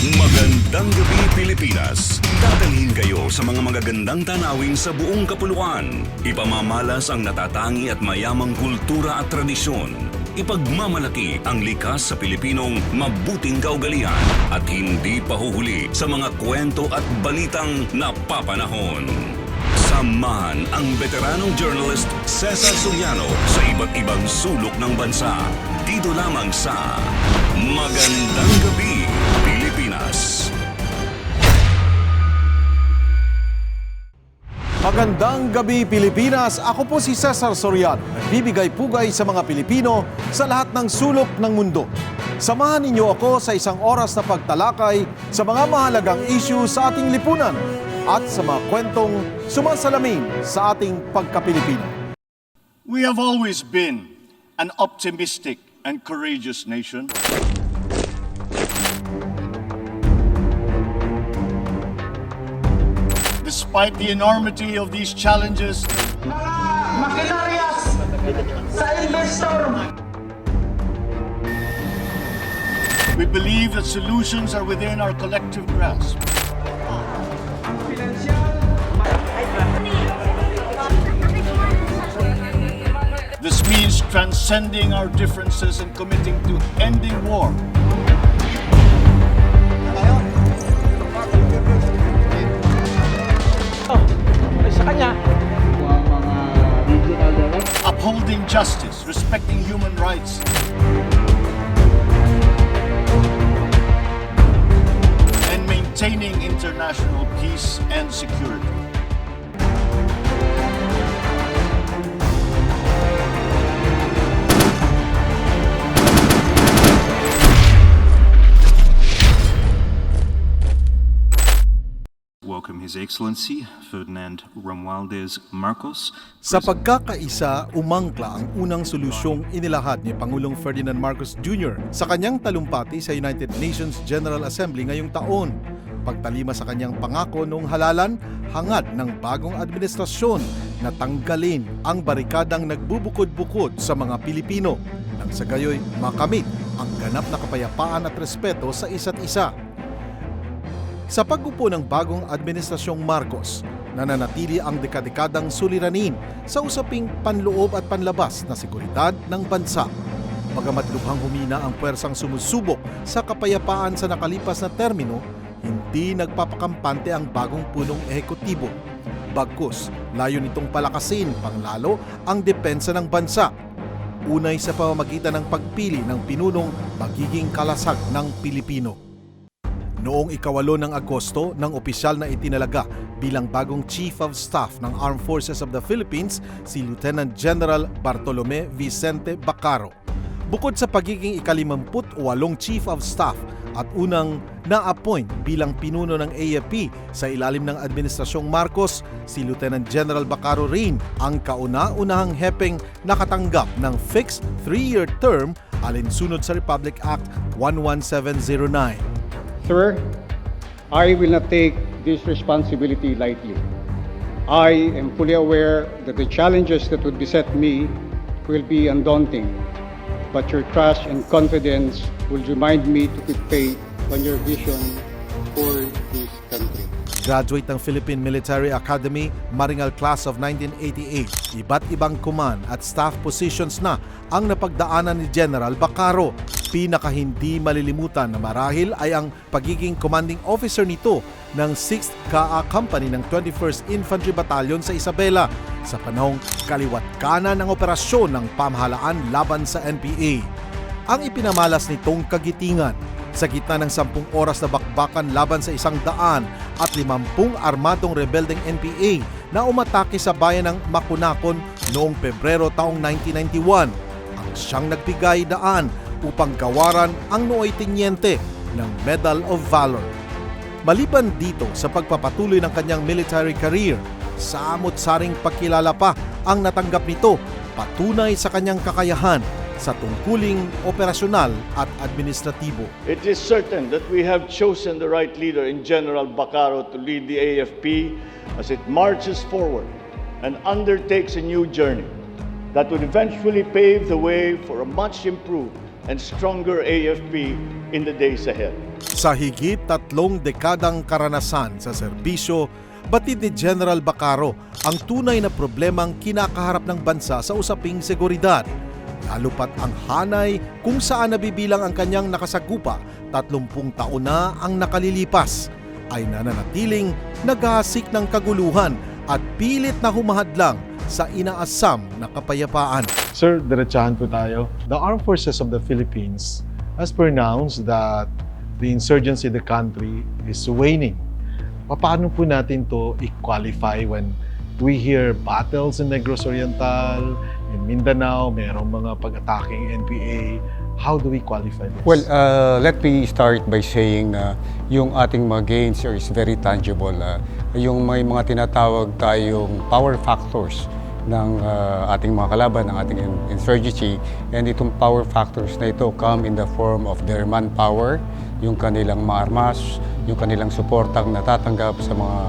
Magandang Gabi Pilipinas. Dadalhin kayo sa mga magagandang tanawin sa buong kapuluan. Ipamamalas ang natatangi at mayamang kultura at tradisyon. Ipagmamalaki ang likas sa Pilipinong mabuting kaugalian at hindi pahuhuli sa mga kwento at balitang napapanahon. Samahan ang veteranong journalist Ceasar Soriano sa iba't ibang sulok ng bansa. Dito lamang sa Magandang Gabi Pilipinas. Magandang Gabi Pilipinas. Ako po si Ceasar Soriano. Nagbibigay-pugay sa mga Pilipino sa lahat ng sulok ng mundo. Samahan ninyo ako sa isang oras na pagtalakay sa mga mahalagang issue sa ating lipunan at sa mga kwentong sumasalamin sa ating pagka-Pilipino. We have always been an optimistic and courageous nation. Despite the enormity of these challenges, mga makinarias sa investor. we believe that solutions are within our collective grasp. This means transcending our differences and committing to ending war. Upholding justice, respecting human rights, and maintaining international peace and security. Welcome His Excellency Ferdinand Romualdez Marcos. Sa pagkakaisa, umangkla ang unang solusyong inilahad ni Pangulong Ferdinand Marcos Jr. sa kanyang talumpati sa United Nations General Assembly ngayong taon. Pagtalima sa kanyang pangako noong halalan, hangad ng bagong administrasyon na tanggalin ang barikadang nagbubukod-bukod sa mga Pilipino nang sa gayoy makamit ang ganap na kapayapaan at respeto sa isa't isa. Sa pag-upo ng bagong administrasyong Marcos, nananatili ang dekadekadang suliranin sa usaping panloob at panlabas na seguridad ng bansa. Bagamat lubhang humina ang puwersang sumusubok sa kapayapaan sa nakalipas na termino, hindi nagpapakampante ang bagong punong ehekutibo. Bagkus, layo nitong palakasin panglalo ang depensa ng bansa. Unay sa pamamagitan ng pagpili ng pinunong magiging kalasag ng Pilipino. Noong 8 ng Agosto, ng opisyal na itinalaga bilang bagong Chief of Staff ng Armed Forces of the Philippines si Lieutenant General Bartolome Vicente Bacaro. Bukod sa pagiging ika-58 Chief of Staff at unang na-appoint bilang pinuno ng AFP sa ilalim ng Administrasyong Marcos, si Lieutenant General Bacaro rin ang kauna-unahang hepeng nakatanggap ng fixed 3-year term alinsunod sa Republic Act 11709. Sir, I will not take this responsibility lightly. I am fully aware that the challenges that would beset me will be undaunting, but your trust and confidence will remind me to keep faith on your vision for this country. Graduate ng Philippine Military Academy, Maringal Class of 1988. Iba't ibang command at staff positions na ang napagdaanan ni General Bacaro. Pinaka hindi malilimutan na marahil ay ang pagiging commanding officer nito ng 6th KA Company ng 21st Infantry Battalion sa Isabela sa panahong kaliwat kanan ng operasyon ng pamahalaan laban sa NPA. Ang ipinamalas nitong kagitingan sa gitna ng 10 oras na bakbakan laban sa 150 armadong rebeldeng NPA na umatake sa bayan ng Makunakon noong Pebrero taong 1991 ang siyang nagbigay daan upang gawaran ang nooy tinyente ng Medal of Valor. Maliban dito sa pagpapatuloy ng kanyang military career, samot-saring pagkilala pa ang natanggap nito patunay sa kanyang kakayahan sa tungkuling operasyonal at administratibo. It is certain that we have chosen the right leader in General Bacaro to lead the AFP as it marches forward and undertakes a new journey that would eventually pave the way for a much improved and stronger AFP in the days ahead. Sa higit 3 dekadang karanasan sa serbisyo, batid ni General Bacaro ang tunay na problemang kinakaharap ng bansa sa usaping seguridad. Lalo pat ang hanay kung saan nabibilang ang kanyang nakasagupa, 30 taon na ang nakalilipas, ay nananatiling naghahasik ng kaguluhan at pilit na humahadlang sa inaasam na kapayapaan. Sir, diretsahan po tayo. The Armed Forces of the Philippines has pronounced that the insurgency in the country is waning. Paano po natin to i-qualify when we hear battles in Negros Oriental, in Mindanao, mayroong mga pag-attacking NPA. How do we qualify this? Well, let me start by saying yung ating mga gains is very tangible. Yung may mga tinatawag tayong power factors ng ating mga kalaban, ng ating insurgency. And itong power factors na ito come in the form of their manpower, yung kanilang mga armas, yung kanilang suportang natatanggap sa mga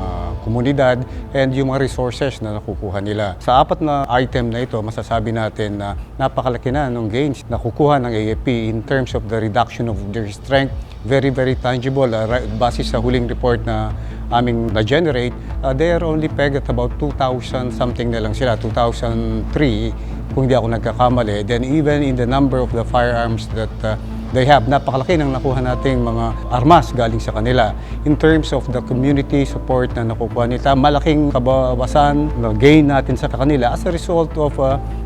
komunidad, and yung mga resources na nakukuha nila. Sa 4 na item na ito, masasabi natin na napakalaki na ng gains na kukuha ng AFP in terms of the reduction of their strength. Very, very tangible. Base sa huling report na aming na-generate, they are only pegged at about 2,000 something na lang sila, 2003, kung hindi ako nagkakamali. Then even in the number of the firearms that they have, napakalaki ng nakuha nating mga armas galing sa kanila. In terms of the community support na nakukuha nila, malaking kabawasan na gain natin sa kanila as a result of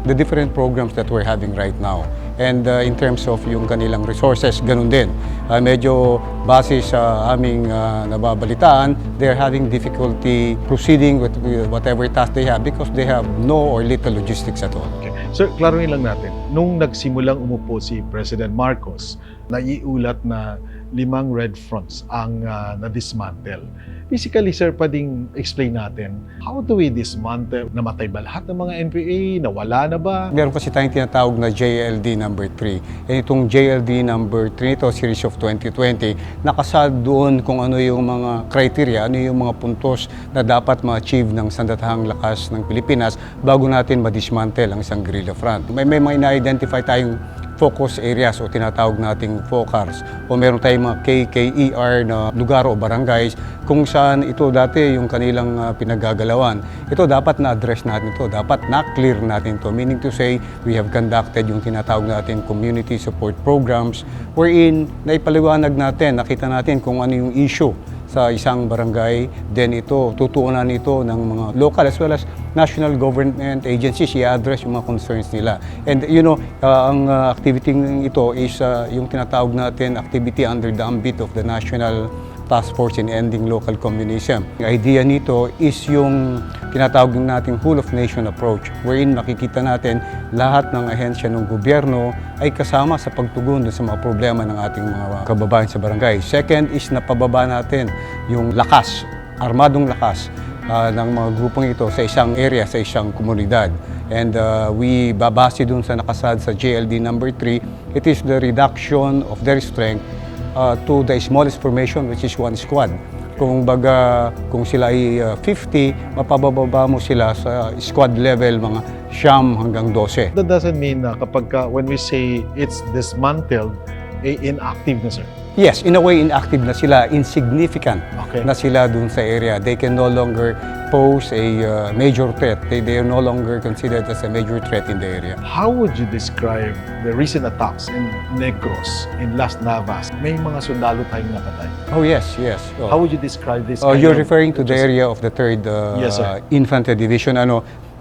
the different programs that we're having right now. And in terms of yung kanilang resources, ganun din. Medyo base sa aming nababalitaan, they're having difficulty proceeding with whatever task they have because they have no or little logistics at all. Okay. Sir, klaruhin lang natin. Nung nagsimulang umupo si President Marcos, naiulat na 5 red fronts ang na-dismantle. Basically, sir, pwedeng explain natin, how do we dismantle? Namatay ba lahat ng mga NPA? Nawala na ba? Meron kasi tayong tinatawag na JLD number 3. And itong JLD number 3 ito, series of 2020, nakasad doon kung ano yung mga criteria, ano yung mga puntos na dapat ma-achieve ng sandatahang lakas ng Pilipinas bago natin ma-dismantle ang isang guerrilla front. May mga ina-identify tayong focus areas o tinatawag nating FOCARs o meron tayong mga KKER na lugar o barangays kung saan ito dati yung kanilang pinagagalawan. Ito dapat na-address natin ito, dapat na-clear natin ito. Meaning to say, we have conducted yung tinatawag natin community support programs wherein naipaliwanag natin, nakita natin kung ano yung issue sa isang barangay, then ito, tutuunan ito ng mga local as well as national government agencies, i-address yung mga concerns nila. And you know, ang activity ito is yung tinatawag natin activity under the ambit of the National Task Force in Ending Local Communism. Ang idea nito is yung tinatawag nating whole of nation approach wherein makikita natin lahat ng ahensya ng gobyerno ay kasama sa pagtugon sa mga problema ng ating mga kababayan sa barangay. Second is napababa natin yung lakas, armadong lakas ng mga grupong ito sa isang area, sa isang komunidad. And we babase dun sa nakasad sa JLD number 3, it is the reduction of their strength to the smallest formation, which is 1 squad. Kung sila ay 50, mapababa mo sila sa squad level mga 9 hanggang 12. That doesn't mean na kapag when we say it's dismantled, inactive na, sir. Yes, in a way, inactive na sila, insignificant Okay. na sila dun sa area. They can no longer pose a major threat. They are no longer considered as a major threat in the area. How would you describe the recent attacks in Negros, in Las Navas? May mga sundalo tayong napatay. Oh, yes, yes. Oh. How would you describe this? You're referring to the area of the 3rd Yes, sir. Infantry Division.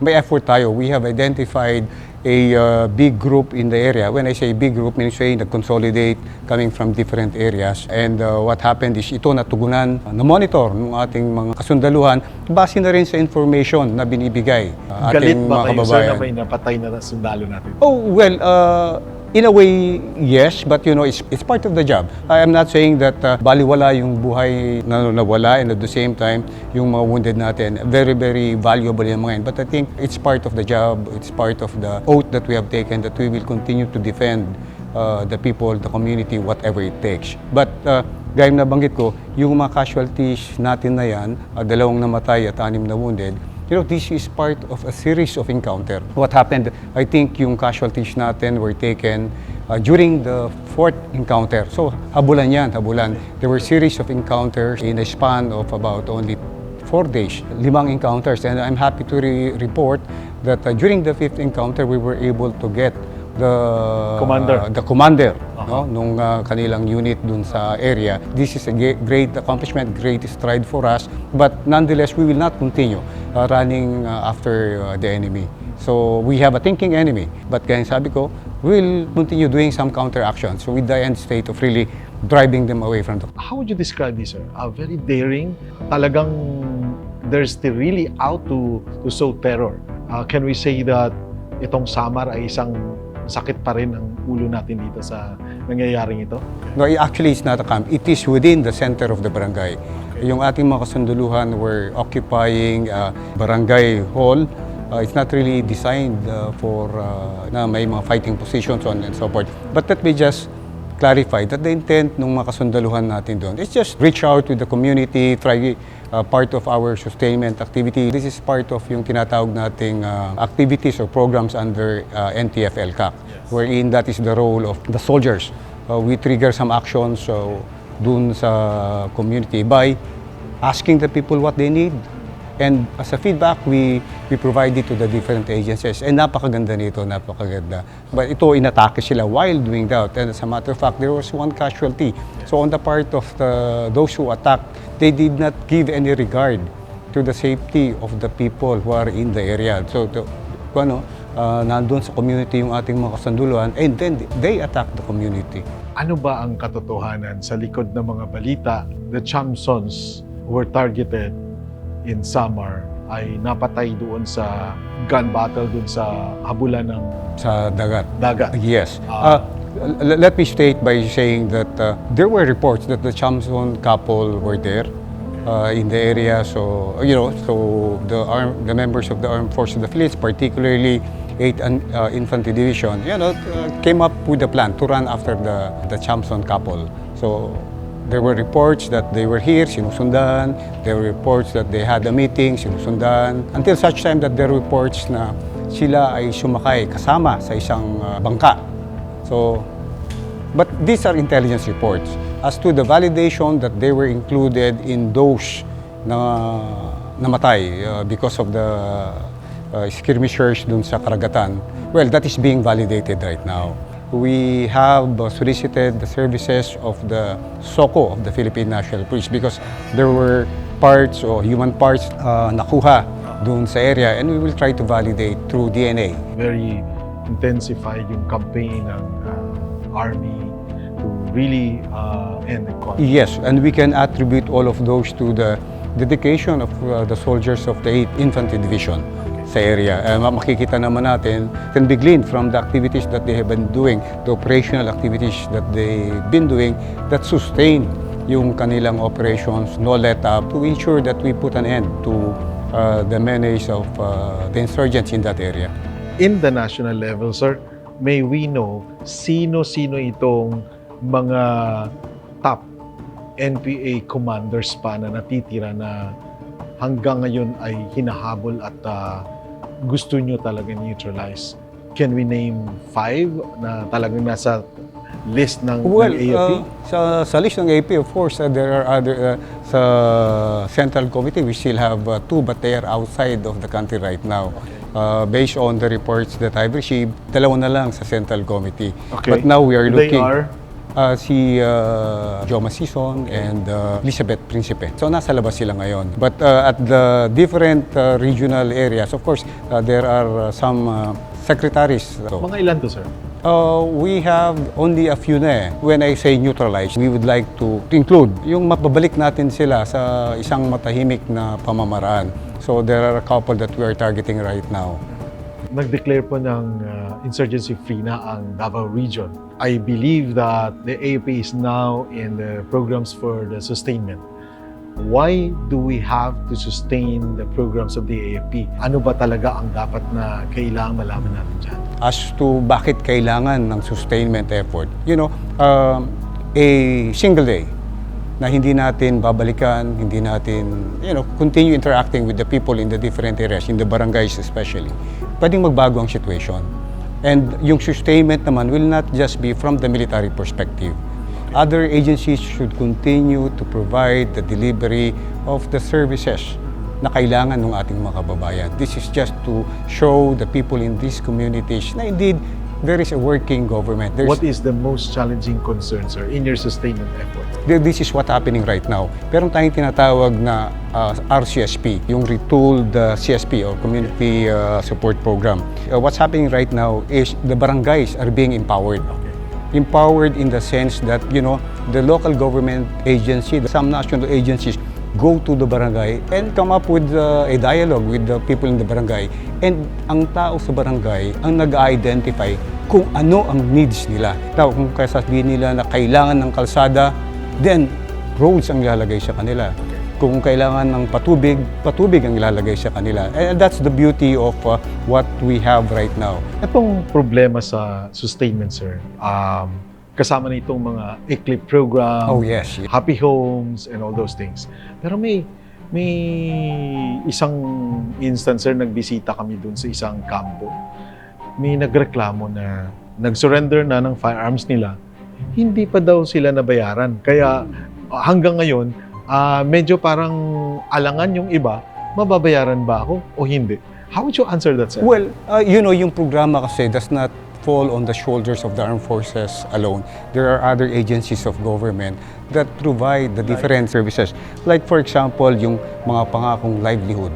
May effort tayo. We have identified a big group in the area. When I say big group, meaning say nag-consolidate coming from different areas. And what happened is ito natugunan, na-monitor ng ating mga kasundaluhan, base na rin sa information na binibigay Galit ating ba mga kayo, sir, kababayan. na may napatay na sundalo natin? Oh, well, in a way, yes, but you know, it's part of the job. I am not saying that baliwala yung buhay na nawala and at the same time, yung mga wounded natin, very, very valuable yung mga yun. But I think it's part of the job, it's part of the oath that we have taken that we will continue to defend the people, the community, whatever it takes. But gaya na banggit ko, yung mga casualties natin na yan, 2 namatay at 6 na wounded, you know, this is part of a series of encounter. What happened, I think yung casualties natin were taken during the fourth encounter. So habulan yan, habulan. There were series of encounters in a span of about only 4 days, 5 encounters. And I'm happy to report that during the fifth encounter, we were able to get the commander no, nung kanilang unit dun sa area. This is a great accomplishment, great stride for us. But nonetheless, we will not continue running after the enemy. So we have a thinking enemy. But kaya sabi ko, we'll continue doing some counter-actions with the end state of really driving them away from the... How would you describe this, sir? Very daring. Talagang they're still really out to sow terror. Can we say that itong Samar ay isang sakit pa rin ang ulo natin dito sa nangyayaring ito? No, actually, it's not a camp. It is within the center of the barangay. Okay. Yung ating mga kasunduluhan were occupying barangay hall. It's not really designed for na may mga fighting positions on and so forth. But let me just clarify that the intent ng mga kasundaluhan natin doon is just reach out to the community, try part of our sustainment activity. This is part of yung tinatawag nating activities or programs under NTF-LCAC, wherein that is the role of the soldiers. We trigger some actions doon sa community by asking the people what they need. And as a feedback, we provide it to the different agencies. And napakaganda nito, napakaganda. But ito, inatake sila while doing that. And as a matter of fact, there was one casualty. So on the part of those who attacked, they did not give any regard to the safety of the people who are in the area. So, nandun sa community yung ating mga kasunduluhan, and then they attack the community. Ano ba ang katotohanan sa likod ng mga balita? The Chamsons were targeted in Samar ay napatay doon sa gun battle doon sa habulan ng sa dagat. Yes. Let me state by saying that there were reports that the Chamson couple were there in the area. So so the members of the Armed Forces of the Philippines, particularly 8th Infantry Division, came up with a plan to run after the Chamson couple. So there were reports that they were here, sinusundan. There were reports that they had a meeting, sinusundan. Until such time that there were reports na sila ay sumakay kasama sa isang bangka. So, but these are intelligence reports. As to the validation that they were included in those na namatay because of the skirmishers dun sa karagatan, well, that is being validated right now. We have solicited the services of the SOCO of the Philippine National Police because there were parts or human parts nakuha doon sa area, and we will try to validate through DNA. Very intensified yung campaign ng Army to really end the conflict. Yes, and we can attribute all of those to the dedication of the soldiers of the 8th Infantry Division sa area. Makikita naman natin, can be gleaned from the activities that they have been doing, the operational activities that they've been doing that sustain yung kanilang operations, no let up, to ensure that we put an end to the menace of the insurgents in that area. In the national level, sir, may we know sino-sino itong mga top NPA commanders pa na natitira na hanggang ngayon ay hinahabol at gusto nyo talaga neutralize? Can we name 5 na talagang nasa list ng AFP? Sa list ng AFP, of course, there are other, sa Central Committee, we still have 2, but they are outside of the country right now. Based on the reports that I've received, 2 na lang sa Central Committee. Okay. But now we are looking... They are? Si Joma Sison and Elizabeth Principe. So nasa labas sila ngayon. But at the different regional areas, of course, there are some secretaries. So, mga ilan to, sir? We have only a few na eh. When I say neutralize, we would like to include yung mapabalik natin sila sa isang matahimik na pamamaraan. So there are a couple that we are targeting right now. Nag-declare po ng insurgency-free na ang Davao region. I believe that the AFP is now in the programs for the sustainment. Why do we have to sustain the programs of the AFP? Ano ba talaga ang dapat na kailangan malaman natin dyan? As to bakit kailangan ng sustainment effort, a single day na hindi natin babalikan, hindi natin, continue interacting with the people in the different areas, in the barangays especially, pwedeng magbago ang situation. And yung sustainment naman will not just be from the military perspective. Other agencies should continue to provide the delivery of the services na kailangan ng ating mga kababayan. This is just to show the people in these communities na indeed there is a working government. What is the most challenging concern, sir, in your sustainment effort? This is what's happening right now. Pero tayong tinatawag na RCSP, yung retooled CSP or Community Support Program. What's happening right now is the barangays are being empowered. Empowered in the sense that, the local government agency, some national agencies go to the barangay and come up with a dialogue with the people in the barangay. And ang tao sa barangay ang nag-identify kung ano ang needs nila. Now, kung kasabihin nila na kailangan ng kalsada, then roads ang ilalagay sa kanila. Kung kailangan ng patubig, patubig ang ilalagay sa kanila. And that's the beauty of what we have right now. Itong problema sa sustainment, sir, kasama na itong mga ECLIP program, Oh, yes. happy homes, and all those things. Pero may isang instance, sir, nagbisita kami dun sa isang kampo. May nagreklamo na nag-surrender na ng firearms nila, hindi pa daw sila nabayaran. Kaya hanggang ngayon, medyo parang alangan yung iba, mababayaran ba ako o hindi? How would you answer that, sir? Well, yung programa kasi does not fall on the shoulders of the armed forces alone. There are other agencies of government that provide the different services. Like for example, yung mga pangakong livelihood,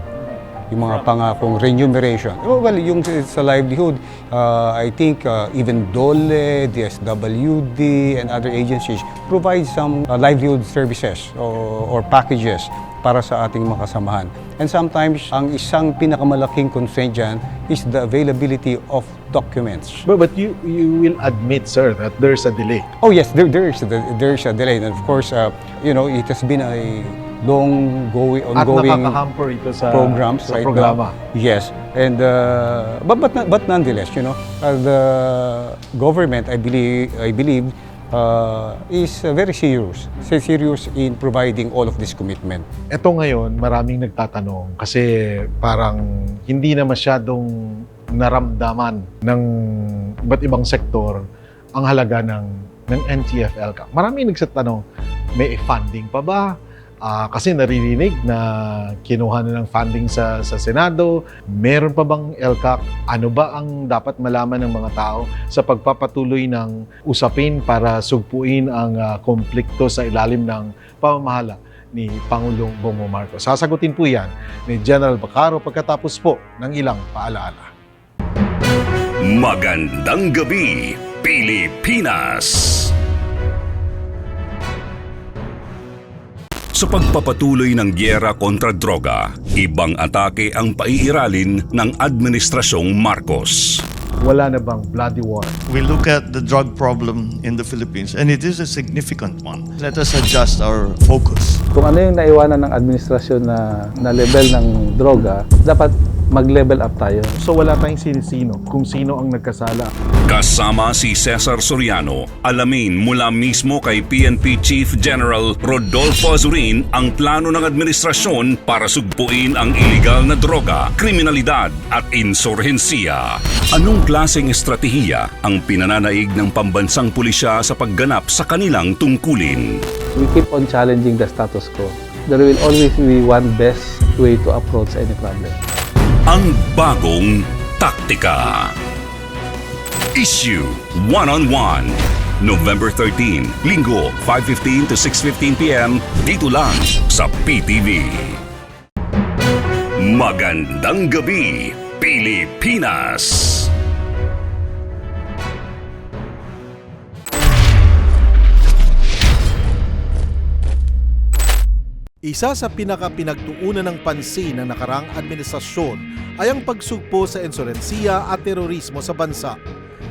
yung mga pangakong remuneration. Well, yung sa livelihood, I think even DOLE, DSWD, and other agencies provide some livelihood services or packages para sa ating mga kasamahan. And sometimes, ang isang pinakamalaking constraint dyan is the availability of documents. But you will admit, sir, that there's a delay. Oh yes, there's a delay. And of course, it has been a ongoing At nakakahamper ito sa programs sa right programa. now. Yes, and but nonetheless, the government, I believe, is very serious in providing all of this commitment. Ito ngayon, maraming nagtatanong kasi parang hindi na masyadong naramdaman ng iba't ibang sektor ang halaga ng NTF-ELCAC. Maraming nagtatanong, may funding pa ba? Kasi naririnig na kinuha na ng funding sa Senado. Meron pa bang ELCAC? Ano ba ang dapat malaman ng mga tao sa pagpapatuloy ng usapin para sugpuin ang konflikto sa ilalim ng pamamahala ni Pangulong Bongbong Marcos? Sasagutin po yan ni General Bacaro pagkatapos po ng ilang paalaala. Magandang Gabi Pilipinas! Sa pagpapatuloy ng gyera kontra droga, ibang atake ang paiiralin ng Administrasyong Marcos. Wala na bang bloody war? We look at the drug problem in the Philippines, and it is a significant one. Let us adjust our focus. Kung ano yung naiwanan ng administrasyon na level ng droga, dapat mag-level up tayo. So wala tayong sinisino kung sino ang nagkasala. Kasama si Ceasar Soriano, alamin mula mismo kay PNP Chief General Rodolfo Azurin ang plano ng administrasyon para sugpuin ang iligal na droga, kriminalidad at insurhensiya. Anong klaseng estratehiya ang pinananaig ng pambansang pulisya sa pagganap sa kanilang tungkulin? We keep on challenging the status quo. There will always be one best way to approach any problem. Ang bagong taktika. Isyu One-on-One. November 13, Linggo, 5:15 to 6:15 p.m. dito lang sa PTV. Magandang Gabi Pilipinas! Isa sa pinagtuunan ng pansin ng nakaraang administrasyon ay ang pagsugpo sa insurensiya at terorismo sa bansa.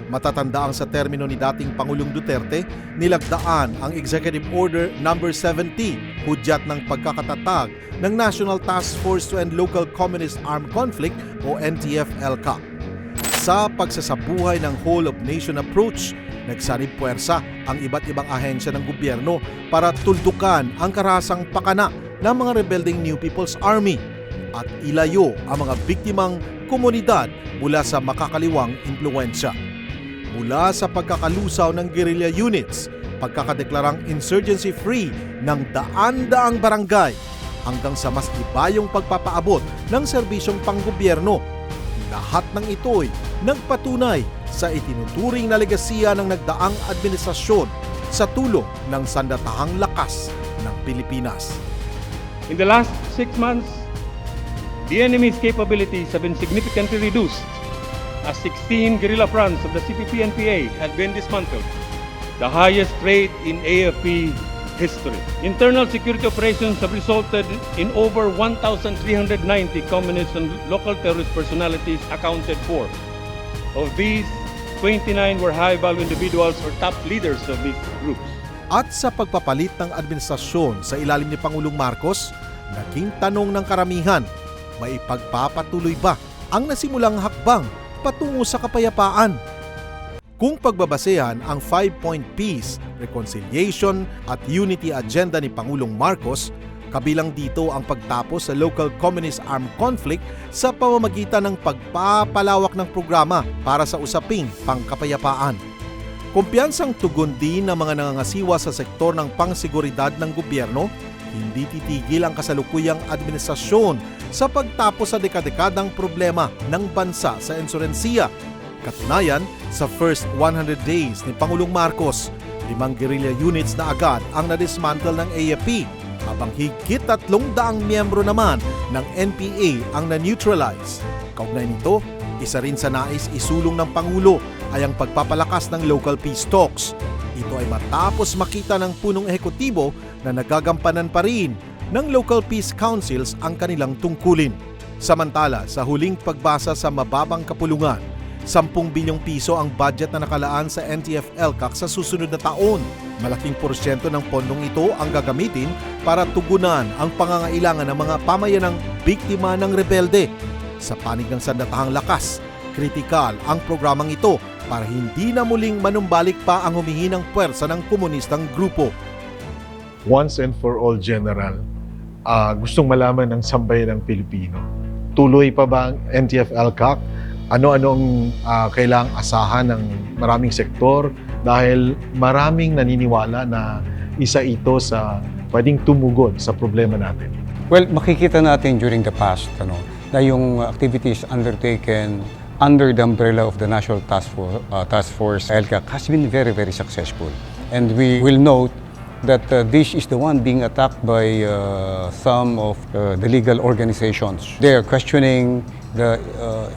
Matatandaan sa termino ni dating Pangulong Duterte, nilagdaan ang Executive Order No. 70, hudyat ng pagkakatatag ng National Task Force to End Local Communist Armed Conflict o NTF-ELCAC. Sa pagsasabuhay ng whole-of-nation approach, nagsanib puwersa ang iba't ibang ahensya ng gobyerno para tuldukan ang karasang pakana ng mga rebelding New People's Army at ilayo ang mga biktimang komunidad mula sa makakaliwang impluwensya. mula sa pagkakalusaw ng guerrilla units, pagkakadeklarang insurgency-free ng daan-daang barangay, hanggang sa mas ibayong pagpapaabot ng serbisyong panggobyerno. Lahat ng ito'y nagpatunay sa itinuturing na legasiya ng nagdaang administrasyon sa tulong ng sandatahang lakas ng Pilipinas. In the last 6 months, the enemy's capabilities have been significantly reduced as 16 guerrilla fronts of the CPP-NPA had been dismantled, the highest rate in AFP history. Internal security operations have resulted in over 1,390 communist and local terrorist personalities accounted for. Of these, 29 were high-value individuals or top leaders of these groups. At sa pagpapalit ng administrasyon sa ilalim ni Pangulong Marcos, naging tanong ng karamihan, maipagpapatuloy ba ang nasimulang hakbang patungo sa kapayapaan? Kung pagbabasehan ang 5-point peace, reconciliation at unity agenda ni Pangulong Marcos, kabilang dito ang pagtapos sa local communist armed conflict sa pamamagitan ng pagpapalawak ng programa para sa usaping pangkapayapaan. Kumpiyansang tugon din ng mga nangangasiwa sa sektor ng pangseguridad ng gobyerno, hindi titigil ang kasalukuyang administrasyon sa pagtapos sa dekadekadang problema ng bansa sa insurensiya. Katunayan, sa first 100 days ni Pangulong Marcos, 5 guerrilla units na agad ang nadismantle ng AFP, habang higit 300 miyembro naman ng NPA ang na-neutralize. Kaugnay nito, isa rin sa nais isulong ng Pangulo ay ang pagpapalakas ng local peace talks. Ito ay matapos makita ng punong ehekutibo na nagagampanan pa rin ng local peace councils ang kanilang tungkulin. Samantala, sa huling pagbasa sa mababang kapulungan, 10 bilyong piso ang budget na nakalaan sa NTF-ELCAC sa susunod na taon. Malaking porsyento ng pondong ito ang gagamitin para tugunan ang pangangailangan ng mga pamayanang biktima ng rebelde. Sa panig ng sandatahang lakas, kritikal ang programang ito para hindi na muling manumbalik pa ang humihinang puwersa ng komunistang grupo. Once and for all, General, gustong malaman ng sambayan ng Pilipino. Tuloy pa ba ang NTF-ELCAC? Ano-anong kailangang asahan ng maraming sektor? Dahil maraming naniniwala na isa ito sa pwedeng tumugon sa problema natin. Well, makikita natin during the past na yung activities undertaken under the umbrella of the National Task Force ELCAC has been very, very successful. And we will note that this is the one being attacked by some of the legal organizations. They are questioning the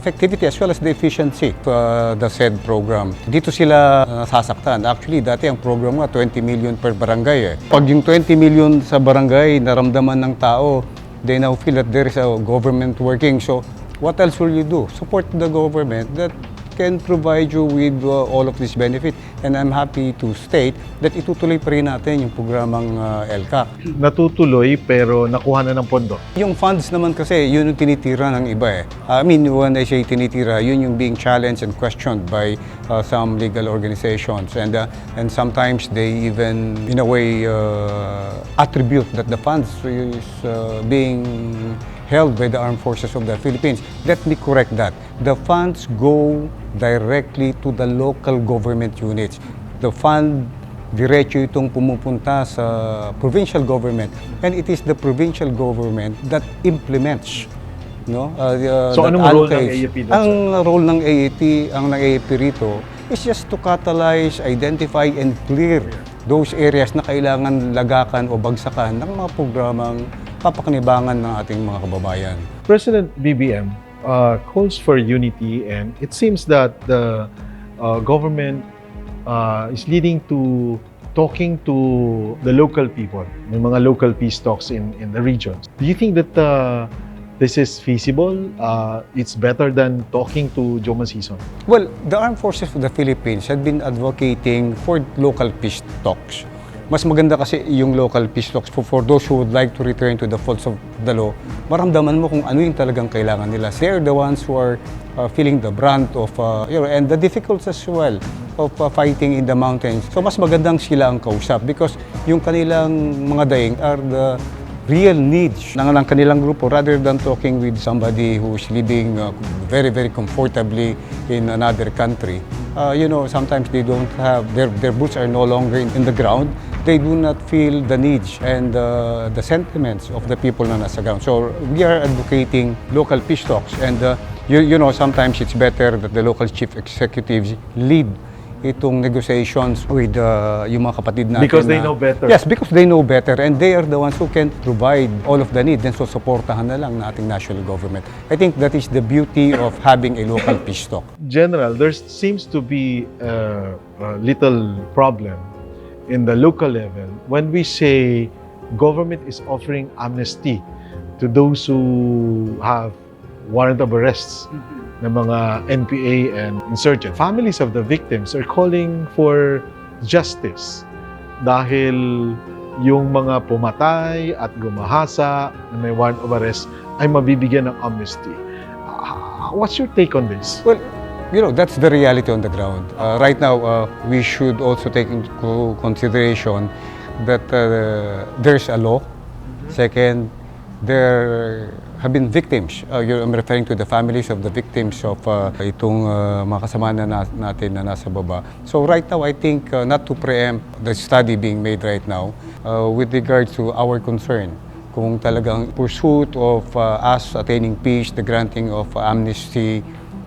effectivity as well as the efficiency of the said program. Dito sila nasasaktan. Actually, dati ang program nga 20 million per barangay. Pag yung 20 million sa barangay naramdaman ng tao, they now feel that there is a government working. So, what else will you do? Support the government that can provide you with all of this benefit. And I'm happy to state that itutuloy pa rin natin yung programang ELCAC. Natutuloy pero nakuha na ng pondo. Yung funds naman kasi, yun yung tinitira ng iba eh. I mean, when I say tinitira, yun yung being challenged and questioned by some legal organizations. And sometimes they even, in a way, attribute that the funds is being held by the Armed Forces of the Philippines. Let me correct that. The funds go directly to the local government units. The fund, diretso itong pumupunta sa provincial government, and it is the provincial government that implements. So anong role ng AFP? Ang role ng AFP rito is just to catalyze, identify, and clear those areas na kailangan lagakan o bagsakan ng mga programang papakinabangan ng ating mga kababayan. President BBM calls for unity, and it seems that the government is leading to talking to the local people, may mga local peace talks in the regions. Do you think that this is feasible? It's better than talking to Joe Masison? Well, the Armed Forces of the Philippines had been advocating for local peace talks. Mas maganda kasi yung local peace talks for those who would like to return to the folds of the law. Maramdaman mo kung ano yung talagang kailangan nila. They're the ones who are feeling the brunt of, and the difficulties as well of fighting in the mountains. So mas magandang sila ang kausap because yung kanilang mga daing are the real needs ng kanilang grupo rather than talking with somebody who's living very, very comfortably in another country. Sometimes they don't have, their boots are no longer in the ground. They do not feel the needs and the sentiments of the people na nasa ground. So we are advocating local peace talks, and sometimes it's better that the local chief executives lead itong negotiations with yung mga kapatid natin. Because they know better. Yes, because they know better, and they are the ones who can provide all of the needs, and so supportahan na lang na ating national government. I think that is the beauty of having a local peace talk. General, there seems to be a little problem in the local level when we say government is offering amnesty to those who have warrant of arrests ng mga NPA and insurgent. Families of the victims are calling for justice dahil yung mga pumatay at gumahasa na may warrant of arrest ay mabibigyan ng amnesty. What's your take on this? Well, that's the reality on the ground. Right now, we should also take into consideration that there's a law. Second, there have been victims. I'm referring to the families of the victims of itong mga kasama natin na nasa baba. So right now, I think not to preempt the study being made right now with regards to our concern, kung talagang pursuit of us attaining peace, the granting of amnesty,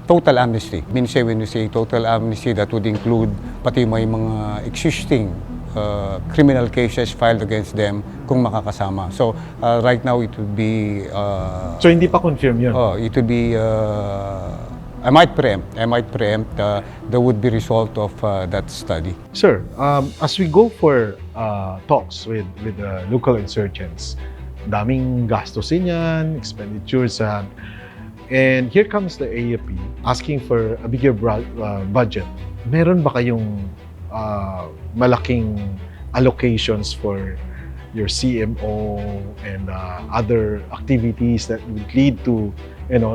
total amnesty. When you say total amnesty, that would include pati may mga existing criminal cases filed against them kung makakasama. So right now it would be so hindi pa confirm yun? It would be I might preempt the would-be result of that study. Sir, as we go for talks with the local insurgents, daming gastusin yan, expenditures, and here comes the AFP asking for a bigger budget. Meron ba kayong malaking allocations for your CMO and other activities that would lead to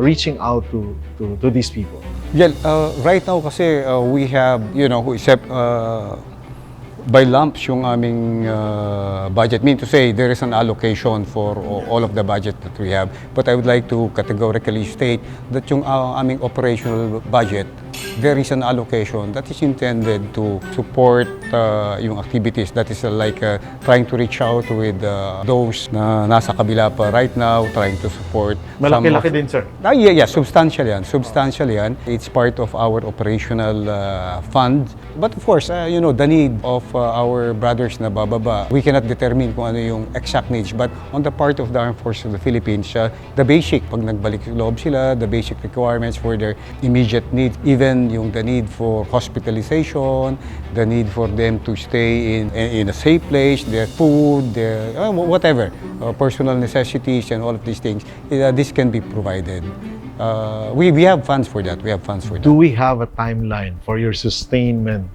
reaching out to these people? Yeah, right now kasi we have by lumps yung aming budget. Mean to say, there is an allocation for all of the budget that we have. But I would like to categorically state that yung aming operational budget, there is an allocation that is intended to support yung activities that is trying to reach out with those na nasa kabila pa right now, trying to support. Malaki-laki din, sir? Yeah, substantial yan. Substantial yan. It's part of our operational fund. But of course, the need of our brothers na bababa, we cannot determine kung ano yung exact needs. But on the part of the Armed Forces of the Philippines, the basic, pag nagbalik loob sila, the basic requirements for their immediate needs, even yung the need for hospitalization, the need for them to stay in a safe place, their food, their whatever, personal necessities and all of these things, this can be provided. We have funds for that. Do we have a timeline for your sustainment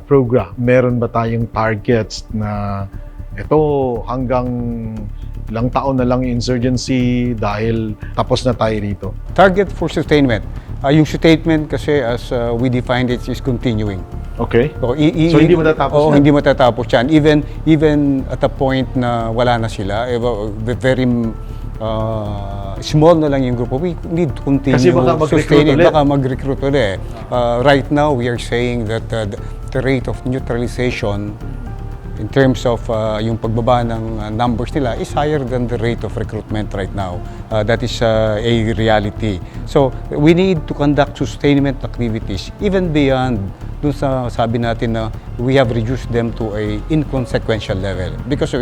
program? Meron ba tayong targets na ito hanggang ilang taon na lang yung insurgency dahil tapos na tayo rito? Target for sustainment. Yung sustainment kasi as we defined it is continuing. Okay. So hindi matatapos yan? Hindi matatapos yan. Even at a point na wala na sila, very small na lang yung grupo, we need to continue sustaining. Baka mag-recruit ulit. Right now, we are saying that the rate of neutralization in terms of yung pagbaba ng numbers nila is higher than the rate of recruitment right now. That is a reality. So, we need to conduct sustainment activities even beyond dun sa sabi natin na we have reduced them to a inconsequential level. Because,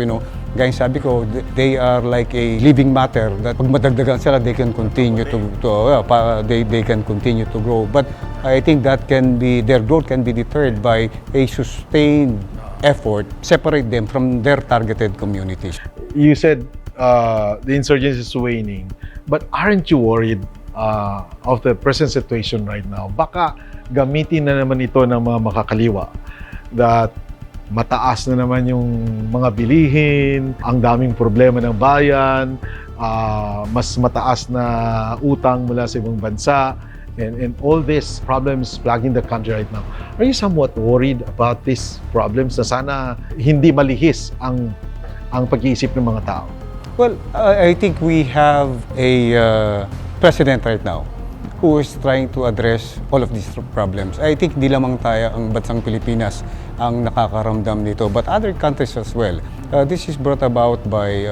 gaya sabi ko, they are like a living matter that pag madagdagan sila, they can continue they can continue to grow. But I think that their growth can be deterred by a sustained effort, separate them from their targeted communities. You said the insurgency is waning, but aren't you worried of the present situation right now? Baka gamitin na naman ito ng mga makakaliwa that mataas na naman yung mga bilihin, ang daming problema ng bayan, mas mataas na utang mula sa ibang bansa, and all these problems plaguing the country right now. Are you somewhat worried about these problems na sana hindi malihis ang pag-iisip ng mga tao? Well, I think we have a president right now who is trying to address all of these problems. I think di lamang tayo ang bansang Pilipinas ang nakakaramdam nito, but other countries as well. This is brought about by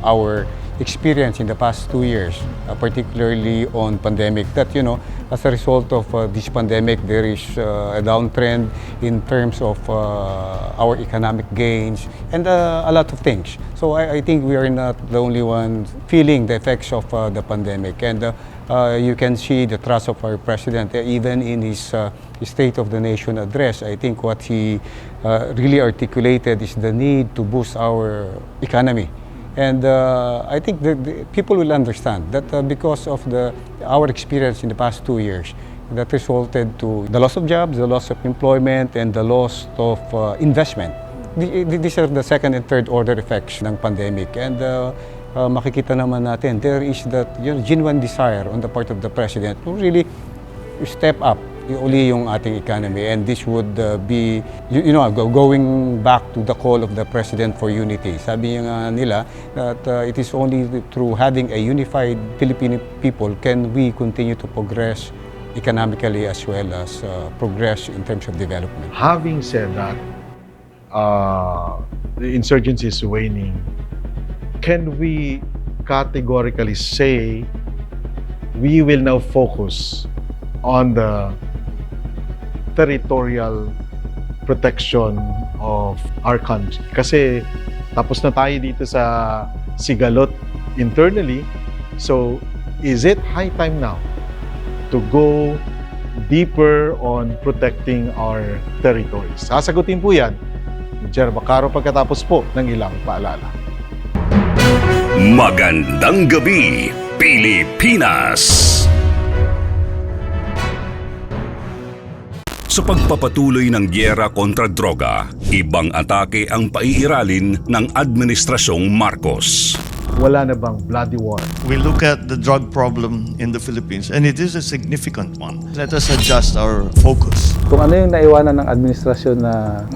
our experience in the past 2 years, particularly on pandemic, that, you know, as a result of this pandemic, there is a downtrend in terms of our economic gains and a lot of things. So I think we are not the only ones feeling the effects of the pandemic. And you can see the trust of our president, even in his State of the Nation address. I think what he really articulated is the need to boost our economy. And I think the people will understand that because of our experience in the past 2 years, that resulted to the loss of jobs, the loss of employment, and the loss of investment. These are the second and third order effects ng pandemic. And makikita naman natin, there is that, you know, genuine desire on the part of the president to really step up uli yung ating economy, and this would be, you know, going back to the call of the President for unity. Sabi nga nila that it is only through having a unified Filipino people can we continue to progress economically as well as progress in terms of development. Having said that, the insurgency is waning. Can we categorically say we will now focus on the territorial protection of our country? Kasi tapos na tayo dito sa sigalot internally. So, is it high time now to go deeper on protecting our territories? Sasagutin po yan ni Jer Bacaro pagkatapos po ng ilang paalala. Magandang Gabi Pilipinas! Sa pagpapatuloy ng gyera kontra droga, ibang atake ang paiiralin ng Administrasyong Marcos. Wala na bang bloody war? We look at the drug problem in the Philippines, and it is a significant one. Let us adjust our focus. Kung ano yung naiwanan ng administrasyon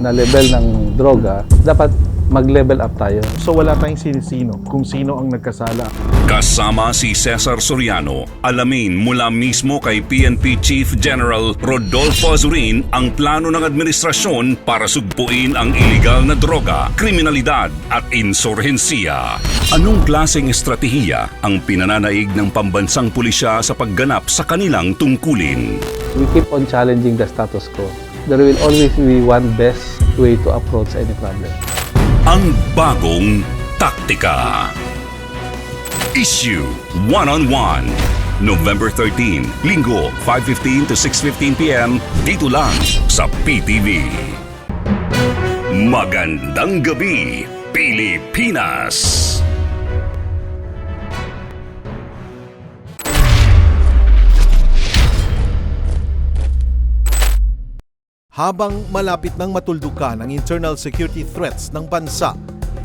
na level ng droga, dapat mag-level up tayo. So wala tayong sinisino kung sino ang nagkasala. Kasama si Ceasar Soriano, alamin mula mismo kay PNP Chief General Rodolfo Azurin ang plano ng administrasyon para sugpuin ang iligal na droga, kriminalidad at insurhensiya. Anong klaseng estratehiya ang pinananaig ng pambansang pulisya sa pagganap sa kanilang tungkulin? We keep on challenging the status quo. There will always be one best way to approach any problem. Ang bagong taktika. Isyu One-on-One. November 13, Linggo, 5:15 to 6:15 p.m. dito lang sa PTV. Magandang Gabi Pilipinas! Habang malapit nang matuldukan ang internal security threats ng bansa,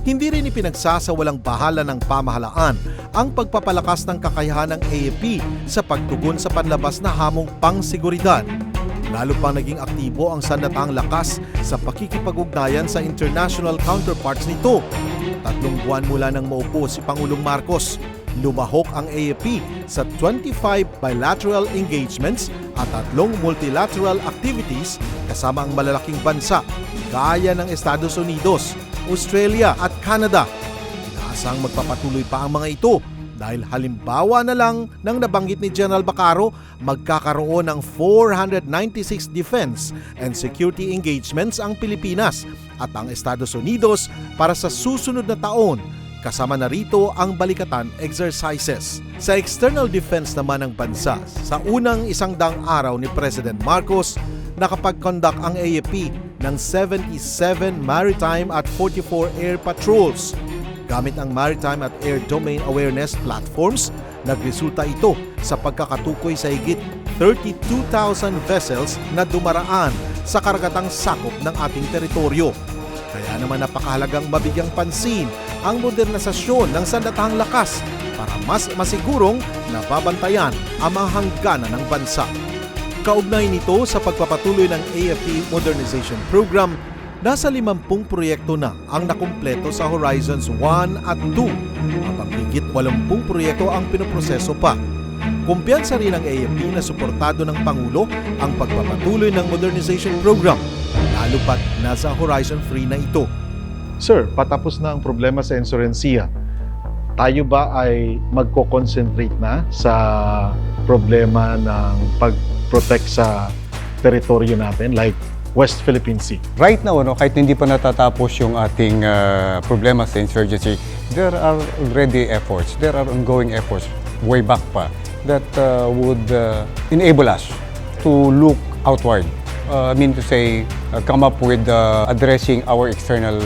hindi rin ipinagsasawalang bahala ng pamahalaan ang pagpapalakas ng kakayahan ng AFP sa pagtugon sa panlabas na hamong pangseguridad. Lalo pang naging aktibo ang sandatang lakas sa pakikipag-ugnayan sa international counterparts nito. 3 buwan mula nang maupo si Pangulong Marcos, lumahok ang AFP sa 25 bilateral engagements at 3 multilateral activities kasama ang malalaking bansa gaya ng Estados Unidos, Australia at Canada. Inaasang magpapatuloy pa ang mga ito dahil halimbawa na lang ng nabanggit ni General Bacaro, magkakaroon ng 496 defense and security engagements ang Pilipinas at ang Estados Unidos para sa susunod na taon. Kasama na rito ang balikatan exercises. Sa external defense naman ng bansa, sa unang 100 araw ni President Marcos, nakapag-conduct ang AFP ng 77 maritime at 44 air patrols. Gamit ang maritime at air domain awareness platforms, nagresulta ito sa pagkakatukoy sa higit 32,000 vessels na dumaraan sa karagatang sakop ng ating teritoryo. Kaya naman napakahalagang mabigyang pansin ang modernisasyon ng sandatahang lakas para mas masigurong nababantayan ang mga hangganan ng bansa. Kaugnay nito sa pagpapatuloy ng AFP Modernization Program, Nasa 50 proyekto na ang nakumpleto sa Horizons 1 at 2, habang higit 80 proyekto ang pinoproseso pa. Kumpiyansa rin ang AFP na suportado ng Pangulo ang pagpapatuloy ng modernization program, lalo pat nasa Horizon 3 na ito. Sir, patapos na ang problema sa insurensiya. Tayo ba ay magko-concentrate na sa problema ng pag-protect sa teritoryo natin like West Philippine Sea? Right now, kahit hindi pa natatapos yung ating problema sa insurgency, there are already efforts, there are ongoing efforts way back pa that would enable us to look outward. I mean to say, come up with addressing our external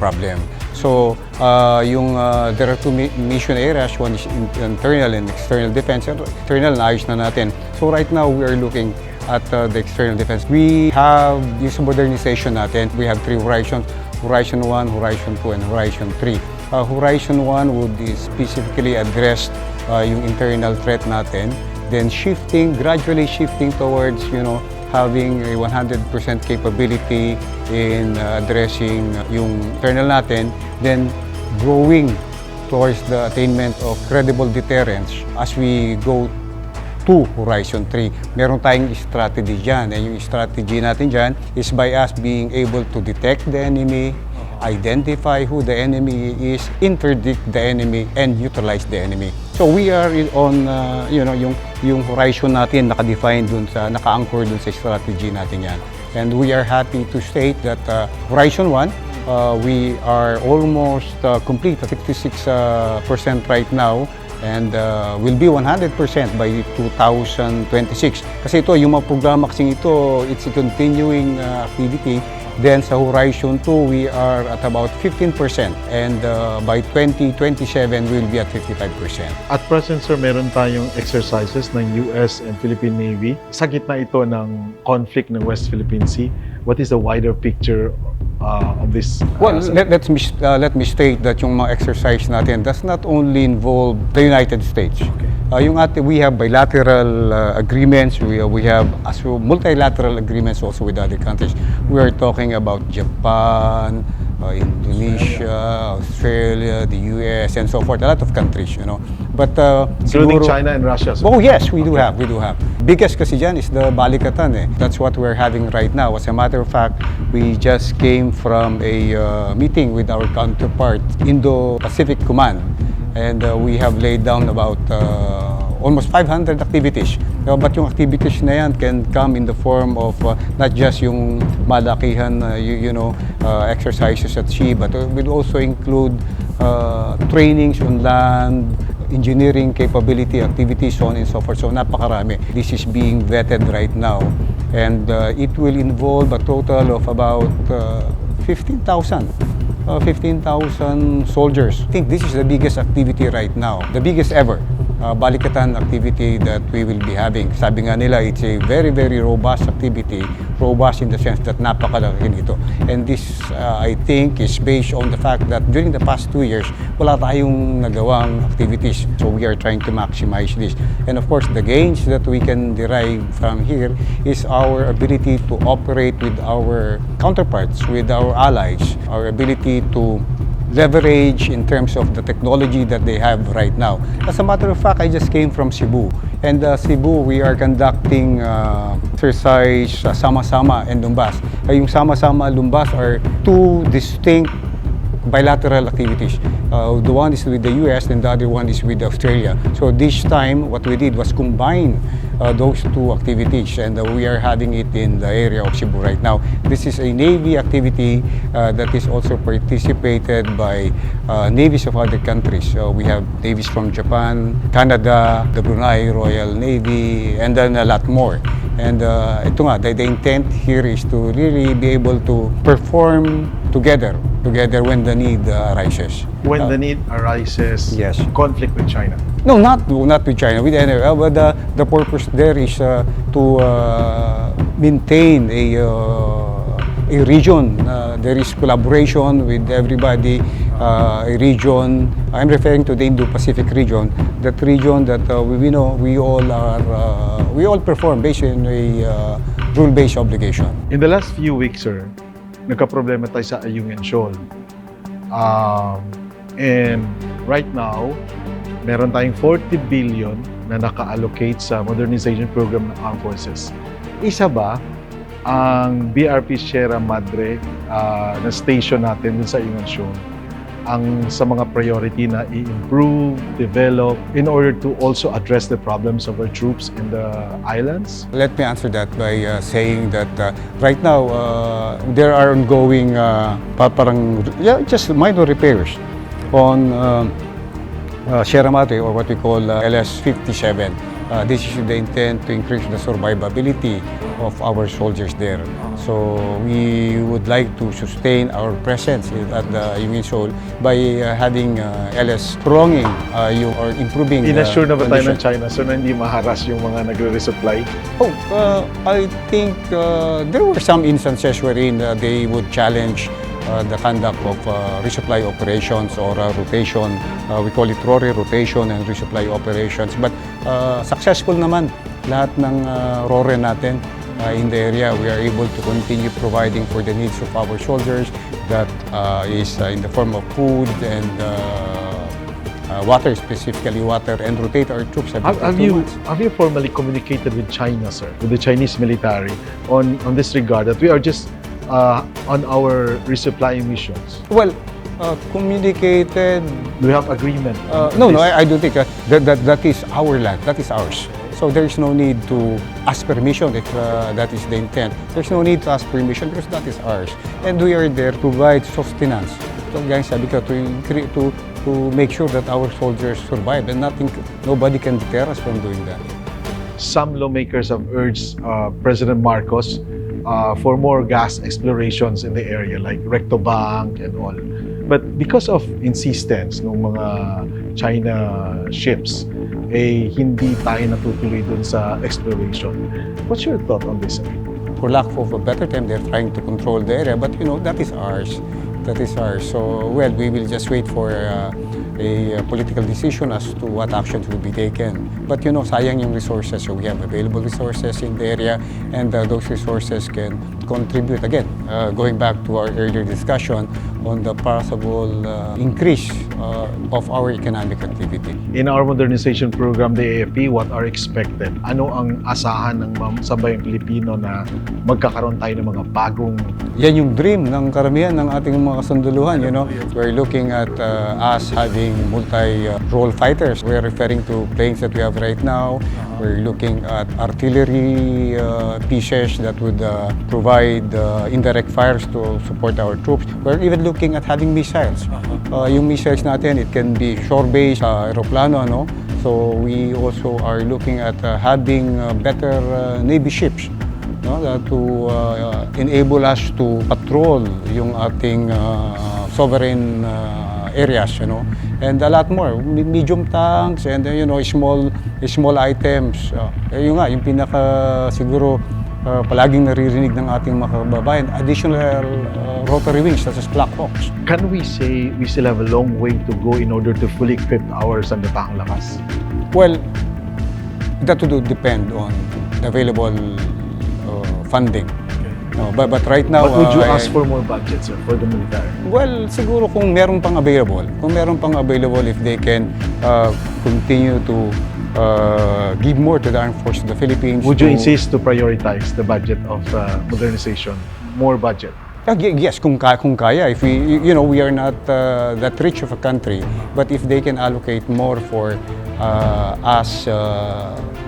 problem. So, there are two mission areas. One is internal and external defense. Internal, naayos na natin. So, right now, we are looking at the external defense. We have yung modernization natin. We have 3 horizons, Horizon 1, Horizon 2, and Horizon 3. Horizon 1 would specifically address yung internal threat natin. Then gradually shifting towards, having a 100% capability in addressing yung internal natin. Then growing towards the attainment of credible deterrence as we go to Horizon 3. Meron tayong strategy dyan. And yung strategy natin dyan is by us being able to detect the enemy, identify who the enemy is, interdict the enemy, and neutralize the enemy. So we are on, yung horizon natin naka-define dun naka-anchor dun sa strategy natin yan. And we are happy to state that Horizon 1, we are almost complete, 66% right now, and will be 100% by 2026. Kasi ito, yung mga programa kasing ito, it's a continuing activity. Then sa Horizon 2, we are at about 15%. And by 2027, we'll be at 55%. At present, sir, meron tayong exercises ng US and Philippine Navy. Sa gitna ito ng conflict ng West Philippine Sea, what is the wider picture of this? Well, let me state that yung mga exercise natin does not only involve the United States. Okay. We have bilateral agreements, we have multilateral agreements also with other countries. We are talking about Japan, Indonesia, Australia, the US, and so forth. A lot of countries, But including China and Russia. Oh yes, we do have. Biggest kasi dyan is the balikatan. That's what we're having right now. As a matter of fact, we just came from a meeting with our counterpart, Indo-Pacific Command, and we have laid down about almost 500 activities. But yung activities na yan can come in the form of not just yung malakihan, exercises at sea, but it will also include trainings on land, engineering capability activities, so on and so forth. So napakarami. This is being vetted right now, and it will involve a total of about 15,000 soldiers. I think this is the biggest activity right now, the biggest ever balikatan activity that we will be having. Sabi nga nila, it's a very, very robust activity. Robust in the sense that napakalaki nito. And this, I think, is based on the fact that during the past 2 years, wala tayong nagawang activities. So we are trying to maximize this. And of course, the gains that we can derive from here is our ability to operate with our counterparts, with our allies, our ability to leverage in terms of the technology that they have right now. As a matter of fact, I just came from Cebu. And Cebu, we are conducting exercise Sama-Sama and Lumbas. Yung Sama-Sama and Lumbas are 2 distinct bilateral activities. The one is with the US and the other one is with Australia. So this time, what we did was combine those 2 activities, and we are having it in the area of Cebu right now. This is a Navy activity that is also participated by navies of other countries. We have navies from Japan, Canada, the Brunei Royal Navy, and then a lot more. And ito nga, the intent here is to really be able to perform together when the need arises. When the need arises, yes. Conflict with China? No, not with China, with any. But the purpose there is to maintain a region. There is collaboration with everybody. A region. I'm referring to the Indo-Pacific region. That region that we know we all perform based on a rule-based obligation. In the last few weeks, sir, nagka-problema tayo sa Ayungin Shoal. And right now, meron tayong 40 billion na naka-allocate sa modernization program ng Armed Forces. Isa ba ang BRP Sierra Madre na station natin dun sa Ayungin Shoal ang sa mga priority na i-improve, develop, in order to also address the problems of our troops in the islands? Let me answer that by saying that right now, there are ongoing just minor repairs on Sierra Madre, or what we call LS-57. This is the intent to increase the survivability of our soldiers there. So we would like to sustain our presence at the Ayungin Shoal by having LS prolonging or improving Inassure na ba tayo ng condition. China so na hindi maharas yung mga nagre-resupply? I think there were some instances wherein they would challenge the conduct of resupply operations or rotation. We call it RORE, rotation and resupply operations. But successful naman lahat ng RORE natin in the area. We are able to continue providing for the needs of our soldiers. That is in the form of food and water, specifically water, and rotate our troops. Have you formally communicated with China, sir, with the Chinese military on this regard, that we are just on our resupply missions? Well, communicated. Do we have agreement? No, I don't think that is our land. That is ours. So there is no need to ask permission if that is the intent. There's no need to ask permission because that is ours. And we are there to provide sustenance. So guys, sabi ko, to make sure that our soldiers survive, and nobody can deter us from doing that. Some lawmakers have urged President Marcos for more gas explorations in the area, like Recto Bank and all. But because of insistence ng mga China ships, hindi tayo natutuloy dun sa exploration. What's your thought on this? For lack of a better term, they're trying to control the area, but that is ours. That is ours. So, well, we will just wait for a political decision as to what actions will be taken. But sayang yung resources. So we have available resources in the area, and those resources can contribute, again, going back to our earlier discussion on the possible increase of our economic activity. In our modernization program, the AFP, what are expected? Ano ang asahan ng sambayang Pilipino na magkakaroon tayo ng mga bagong... Yan yung dream ng karamihan ng ating mga kasunduluhan, We're looking at us having multi-role fighters. We're referring to planes that we have right now. We're looking at artillery pieces that would provide indirect fires to support our troops. We're even looking at having missiles. Yung missiles natin, it can be shore-based aeroplano, So we also are looking at having better Navy ships to enable us to patrol yung ating sovereign areas, and a lot more, medium tanks and small items. Yung pinaka siguro palaging naririnig ng ating mga kababayan, additional rotary wings such as Black Hawks. Can we say we still have a long way to go in order to fully equip our sandatahang lakas? Well, that would depend on the available funding. No, but right now... But would you ask for more budget, sir, for the military? Well, siguro kung meron pang available, if they can continue to give more to the Armed Forces of the Philippines. Would you insist to prioritize the budget of modernization? More budget? Yes, kung kaya. If we are not that rich of a country, but if they can allocate more for us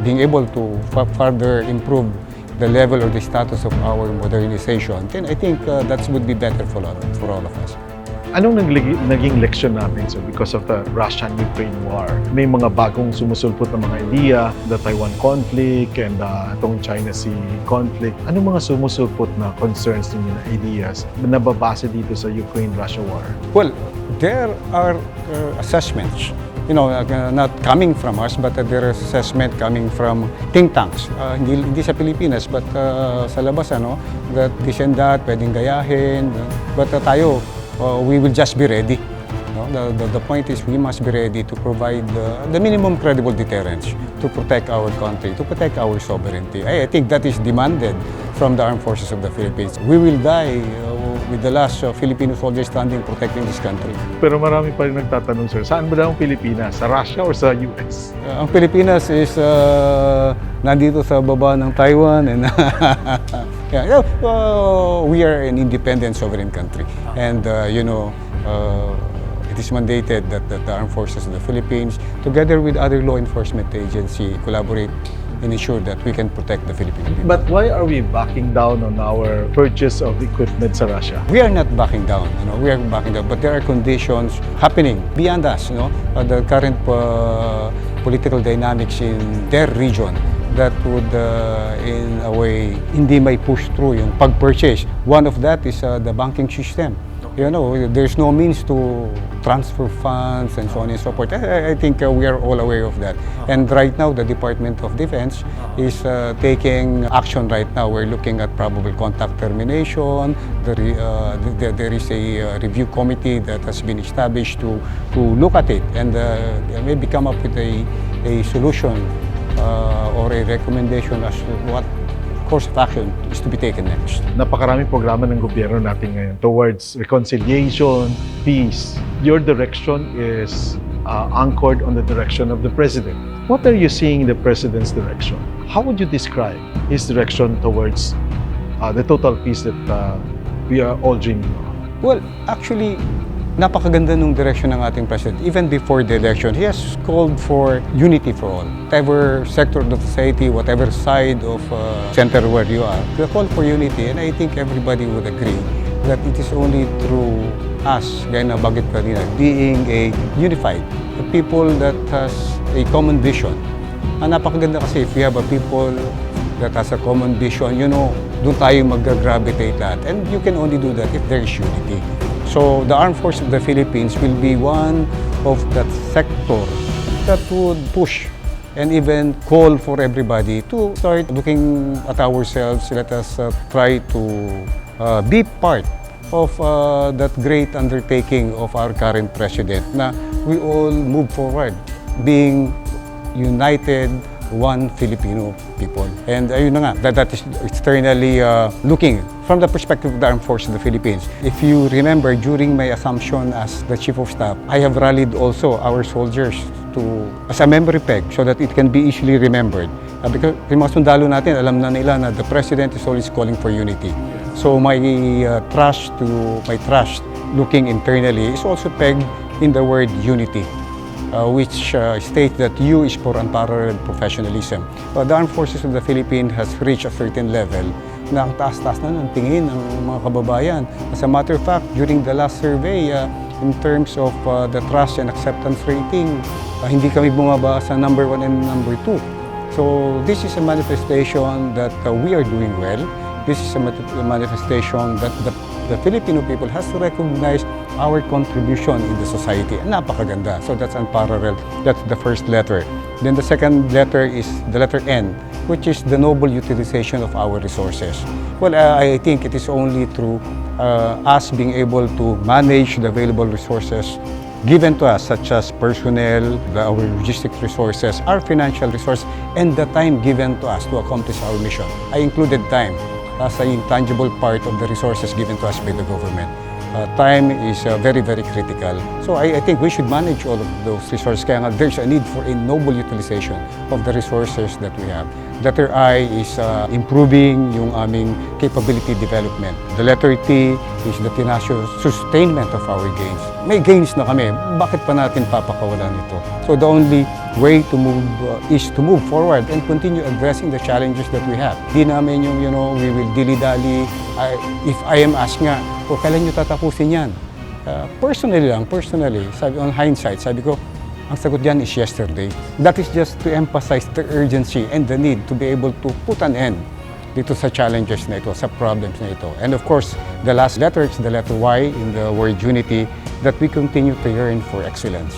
being able to further improve the level or the status of our modernization, then I think that would be better for all of us. Anong naging leksyon natin, sir, because of the Russian-Ukraine war? May mga bagong sumusulpot na mga idea, the Taiwan conflict and itong China Sea conflict. Anong mga sumusulpot na concerns ninyo na ideas na nababase dito sa Ukraine-Russia war? Well, there are assessments, not coming from us, but there are assessment coming from think tanks. Hindi sa Pilipinas, but sa labas, that this and that, pwedeng gayahin. But tayo, we will just be ready. The point is we must be ready to provide the minimum credible deterrence to protect our country, to protect our sovereignty. I think that is demanded from the Armed Forces of the Philippines. We will die with the last Filipino soldiers standing protecting this country. Pero marami pa rin nagtatanong, sir, saan ba daw ang Pilipinas? Sa Russia or sa US? Ang Pilipinas is nandito sa baba ng Taiwan and we are an independent sovereign country. And it is mandated that the Armed Forces of the Philippines, together with other law enforcement agencies, collaborate and ensure that we can protect the Philippine people. But why are we backing down on our purchase of equipment sa Russia? We are not backing down, we are backing down, but there are conditions happening beyond us, the current political dynamics in their region that would, in a way, hindi may push through yung pag-purchase. One of that is the banking system. There's no means to transfer funds and so on and so forth. I think we are all aware of that. And right now, the Department of Defense is taking action right now. We're looking at probable contact termination. There is a review committee that has been established to look at it and maybe come up with a solution or a recommendation as to what course of action is to be taken next. Napakaraming programa ng gobyerno natin ngayon towards reconciliation, peace. Your direction is anchored on the direction of the President. What are you seeing in the President's direction? How would you describe his direction towards the total peace that we are all dreaming of? Well, actually, napakaganda nung direction ng ating President. Even before the election, he has called for unity for all. Whatever sector of the society, whatever side of center where you are, we call for unity. And I think everybody would agree that it is only through us, gaya na bagit kanina, being a unified, a people that has a common vision. Ang napakaganda kasi if we have a people that has a common vision, doon tayo mag-gravitate lahat. And you can only do that if there is unity. So the Armed Forces of the Philippines will be one of that sector that would push and even call for everybody to start looking at ourselves. Let us try to be part of that great undertaking of our current President na we all move forward being united, one Filipino people. And ayun na nga, that is externally looking from the perspective of the Armed Forces of the Philippines. If you remember, during my assumption as the Chief of Staff, I have rallied also our soldiers as a memory peg so that it can be easily remembered. Because yung mga sundalo natin, alam na nila na the President is always calling for unity. So my trust looking internally is also pegged in the word unity. Which states that U is for unparalleled professionalism. The Armed Forces of the Philippines has reached a certain level na ang taas-taas na ng tingin ng mga kababayan. As a matter of fact, during the last survey, in terms of the trust and acceptance rating, hindi kami bumaba sa number 1 and number 2. So this is a manifestation that we are doing well. This is a manifestation that the Filipino people has to recognize our contribution in the society. Napakaganda. So that's unparalleled. That's the first letter. Then the second letter is the letter N, which is the noble utilization of our resources. Well, I think it is only through us being able to manage the available resources given to us, such as personnel, our logistics resources, our financial resource, and the time given to us to accomplish our mission. I included time as an intangible part of the resources given to us by the government. Time is very, very critical. So I think we should manage all of those resources. Kaya nga, there's a need for a noble utilization of the resources that we have. Letter I is improving yung aming capability development. The letter T is the tenacious sustainment of our gains. May gains na kami, bakit pa natin papakawalan ito? So the only way to move is to move forward and continue addressing the challenges that we have. Di namin yung, we will dilly-dally. If I am asked nga, kailan nyo tatapusin yan? Personally, sabi, on hindsight, sabi ko, ang sagot dyan is yesterday. That is just to emphasize the urgency and the need to be able to put an end dito sa challenges na ito, sa problems na ito. And of course, the last letter is the letter Y in the word unity, that we continue to yearn for excellence.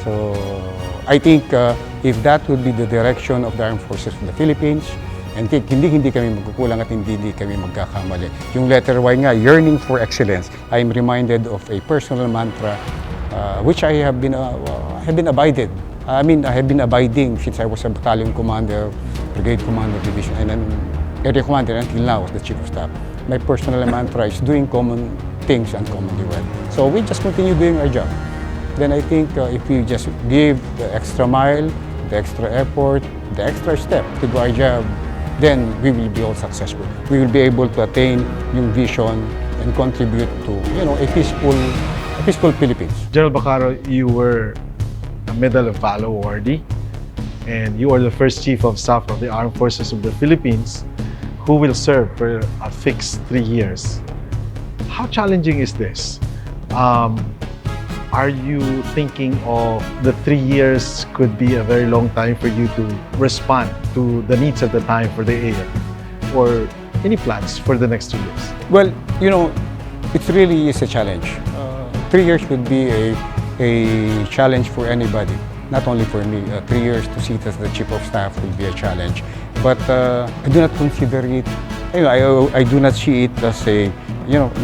So, I think if that would be the direction of the Armed Forces of the Philippines, and hindi kami magkukulang at hindi kami magkakamali. Yung letter Y nga, yearning for excellence, I am reminded of a personal mantra which I have been abided. I have been abiding since I was a battalion commander, brigade commander, division, and then area commander until now as the Chief of Staff. my personal mantra is doing common things uncommonly well. So we just continue doing our job. Then I think if we just give the extra mile, the extra effort, the extra step to do our job, then we will be all successful. We will be able to attain yung vision and contribute to, a peaceful Philippines. General Bacaro, you were a Medal of Valor awardee, and you are the first Chief of Staff of the Armed Forces of the Philippines who will serve for a fixed 3 years. How challenging is this? Are you thinking of the 3 years could be a very long time for you to respond to the needs of the time for the AFP? Or any plans for the next 2 years? Well, it really is a challenge. 3 years could be a challenge for anybody, not only for me. 3 years to sit as the Chief of Staff will be a challenge. But I do not consider it, I do not see it as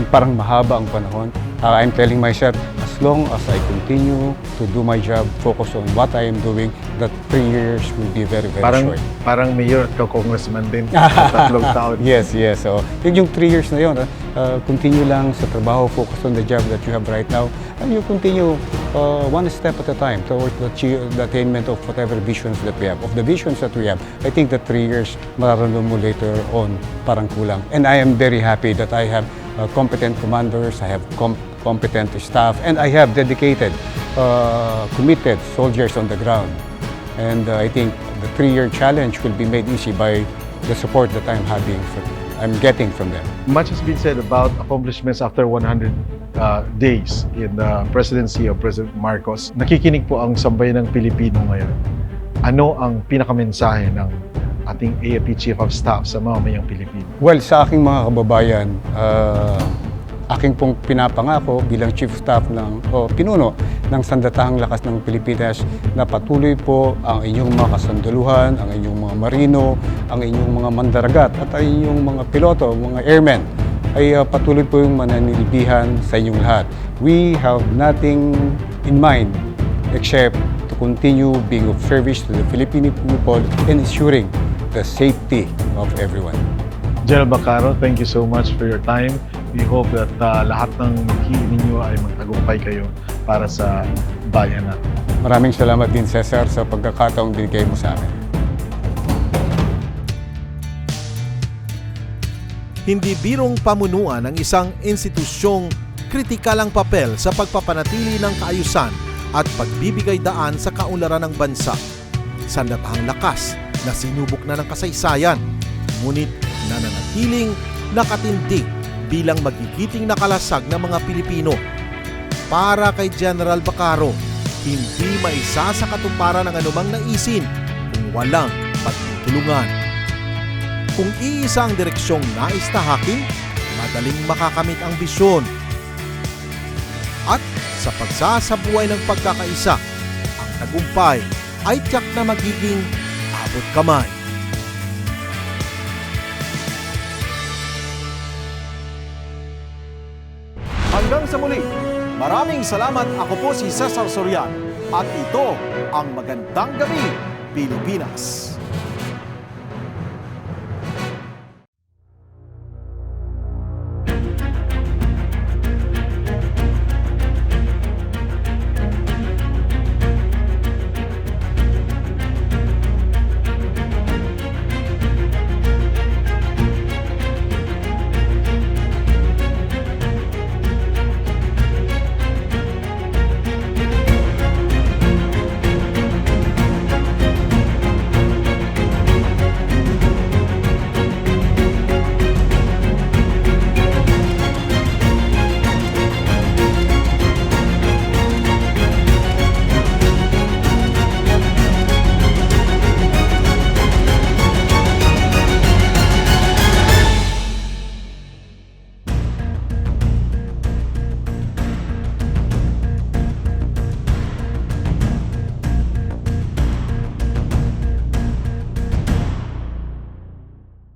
parang mahaba ang panahon. I'm telling myself, as long as I continue to do my job, focus on what I am doing, that 3 years will be very, very short. Parang mayor at congressman din, 3 taon. Yes. So, yung 3 years na yun, continue lang sa trabaho, focus on the job that you have right now, and you continue one step at a time towards the attainment of whatever visions that we have. Of the visions that we have, I think that 3 years, mararamdaman mo later on, parang kulang. And I am very happy that I have competent commanders, I have competent staff, and I have dedicated, committed soldiers on the ground. And I think the 3-year challenge will be made easy by the support that I'm getting from them. Much has been said about accomplishments after 100 days in the presidency of President Marcos. Nakikinig po ang sambayan ng Pilipino ngayon. Ano ang pinakamensahe ng ating AFP Chief of Staff sa mamamayang Pilipino? Well, sa aking mga kababayan, aking pong pinapangako bilang Chief of Staff pinuno ng Sandatahang Lakas ng Pilipinas na patuloy po ang inyong mga kasandaluhan, ang inyong mga marino, ang inyong mga mandaragat at ang inyong mga piloto, mga airmen ay patuloy po yung mananilbihan sa inyong lahat. We have nothing in mind except to continue being of service to the Filipino people and ensuring the safety of everyone. General Bacaro, thank you so much for your time. We hope that lahat ng ninyo ay magtagumpay kayo para sa bayan natin. Maraming salamat din, Cesar, sa pagkakataong binigay mo sa amin. Hindi birong pamunuan ng isang institusyong kritikal ang papel sa pagpapanatili ng kaayusan at pagbibigay daan sa kaunlaran ng bansa. Sandatahang lakas na sinubok na ng kasaysayan, ngunit nananatiling nakatindig bilang magigiting na kalasag ng mga Pilipino. Para kay General Bacaro, hindi maisa sa katuparan ng anumang naisin kung walang pagtutulungan. Kung iisa ang direksyong nais tahakin, madaling makakamit ang bisyon. At sa pagsasabuhay ng pagkakaisa, ang tagumpay ay tiyak na magiging abot kamay. Hanggang sa muli, maraming salamat. Ako po si Ceasar Soriano at ito ang Magandang Gabi Pilipinas.